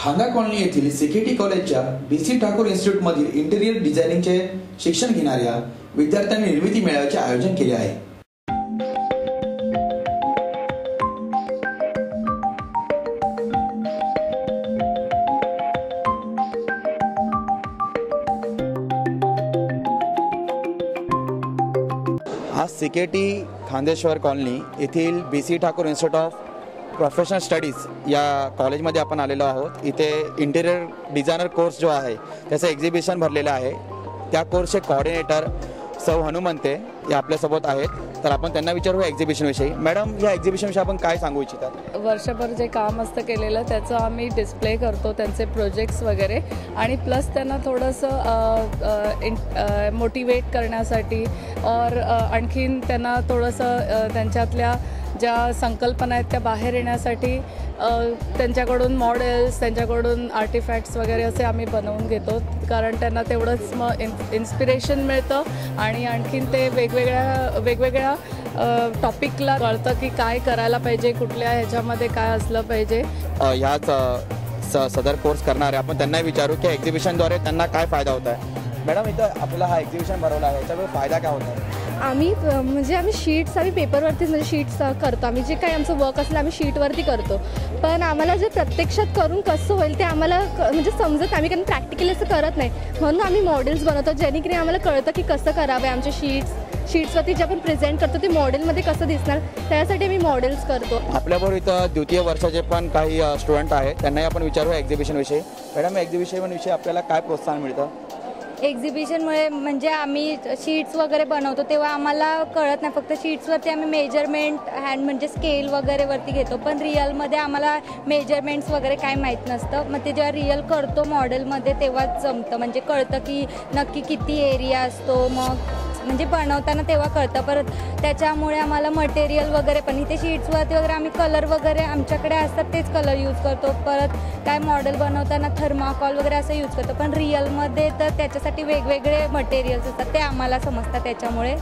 खांदा कॉलनी येथील सीकेटी कॉलेजच्या BC ठाकूर इन्स्टिट्यूटमधील इंटेरियर डिझायनिंगचे शिक्षण घेणाऱ्या विद्यार्थ्यांनी निर्मिती मेळाव्याचे आयोजन केले आहे। आज सीकेटी खांदेश्वर कॉलनी येथील BC Thakur institute of professional studies या कॉलेजमध्ये आपण आलेलो आहोत। इथे इंटेरियर डिझायनर कोर्स जो आहे त्याचं एक्झिबिशन भरलेलं आहे। त्या कोर्सचे कोऑर्डिनेटर सौ हनुमंते हे आपल्यासोबत आहेत, तर आपण त्यांना विचारू एक्झिबिशन विषयी। मॅडम, या एक्झिबिशन विषयी आपण काय सांगू इच्छितात? वर्षभर जे काम असतं केलेलं त्याचं आम्ही डिस्प्ले करतो, त्यांचे प्रोजेक्ट्स वगैरे, आणि प्लस त्यांना थोडंसं मोटिवेट करण्यासाठी और आणखीन त्यांना थोडंसं त्यांच्यातल्या ज्या संकल्पना आहेत त्या बाहेर येण्यासाठी त्यांच्याकडून मॉडेल्स, त्यांच्याकडून आर्टिफॅक्ट्स वगैरे असे आम्ही बनवून घेतो, कारण त्यांना तेवढंच मग इन्स्पिरेशन मिळतं आणि आणखीन ते वेगवेगळ्या टॉपिकला कळतं की काय करायला पाहिजे, कुठल्या ह्याच्यामध्ये काय असलं पाहिजे। ह्याच सदर कोर्स करणारे आपण त्यांना विचारू की एक्झिबिशनद्वारे त्यांना काय फायदा होत आहे। मॅडम, इथं आपल्याला हा एक्झिबिशन भरवला आहे, याचा फायदा काय होत आहे? आम्ही शीट्स, आम्ही पेपरवरतीच शीट्स करतो। आम्ही जे काही आमचं वर्क असेल आम्ही शीटवरती करतो, पण आम्हाला जे प्रत्यक्षात करून कसं होईल ते आम्हाला समजत, आम्ही कारण प्रॅक्टिकली असं करत नाही, म्हणून आम्ही मॉडेल्स बनवतो जेणेकरून आम्हाला कळतं की कसं करावं आहे। आमचे शीट्सवरती जे आपण प्रेझेंट करतो ते मॉडेलमध्ये कसं दिसणार, त्यासाठी आम्ही मॉडेल्स करतो। आपल्याबरोबर इथं द्वितीय वर्षाचे पण काही स्टुडंट आहेत, त्यांनाही आपण विचारू एक्झिबिशन विषयी। मॅडम, एक्झिबिशन विषयी आपल्याला काय प्रोत्साहन मिळतं? एक्झिबिशनमुळे म्हणजे आम्ही शीट्स वगैरे बनवतो तेव्हा आम्हाला कळत नाही, फक्त शीट्सवरती आम्ही मेजरमेंट हँड म्हणजे स्केल वगैरेवरती घेतो, पण रिअलमध्ये आम्हाला मेजरमेंट्स वगैरे काय माहीत नसतं। मग ते जेव्हा रिअल करतो मॉडेलमध्ये तेव्हाच जमतं, म्हणजे कळतं की नक्की किती एरिया असतो, मग म्हणजे बनवताना तेव्हा कळतं। परत त्याच्यामुळे आम्हाला मटेरियल वगैरे पण इथे शीट्सवरती वगैरे आम्ही कलर वगैरे आमच्याकडे असतात तेच कलर यूज करतो। परत काय मॉडेल बनवताना थर्माकॉल वगैरे असं यूज करतो, पण रिअलमध्ये तर त्याच्यासाठी वेगवेगळे मटेरियल्स असतात ते आम्हाला समजतात। त्याच्यामुळे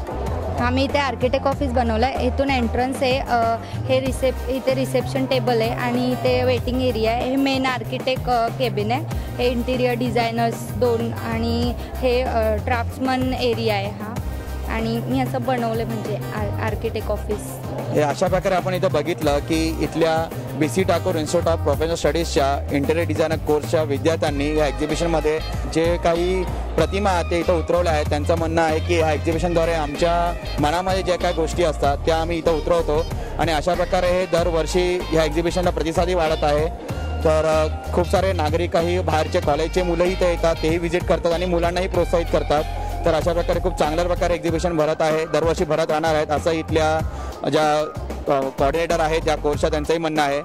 आम्ही इथे आर्किटेक्ट ऑफिस बनवलं आहे, इथून एंट्रन्स आहे, हे इथे रिसेप्शन टेबल आहे आणि इथे वेटिंग एरिया आहे, हे मेन आर्किटेक्ट केबिन आहे, हे इंटिरियर डिझायनर्स 2 आणि हे ड्राफ्ट्समन एरिया आहे हा, आणि मी असं बनवलं म्हणजे आर्किटेक्ट ऑफिस। हे अशा प्रकारे आपण इथं बघितलं की इथल्या BC Thakur institute of professional स्टडीजच्या इंटेरियर डिझायनर कोर्सच्या विद्यार्थ्यांनी या एक्झिबिशनमध्ये जे काही प्रतिमा ते इथं उतरवल्या आहेत, त्यांचं म्हणणं आहे की ह्या एक्झिबिशनद्वारे आमच्या मनामध्ये ज्या काही गोष्टी असतात त्या आम्ही इथं उतरवतो, आणि अशा प्रकारे हे दरवर्षी ह्या एक्झिबिशनला प्रतिसादही वाढत आहे। तर खूप सारे नागरिकही बाहेरचे कॉलेजचे मुलंही इथे येतात, तेही व्हिजिट करतात आणि मुलांनाही प्रोत्साहित करतात। तर अशा प्रकारे खूप चांगल्या प्रकारे एक्झिबिशन भरत आहे, दरवर्षी भरत राहणार आहेत असं इथल्या ज्या कोऑर्डिनेटर आहेत त्या कोर्सच्या त्यांचंही म्हणणं आहे।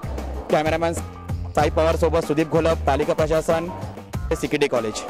कॅमेरामॅन साई पवार सोबत सुदीप घोलप, पालिका प्रशासन, सीकेटी कॉलेज।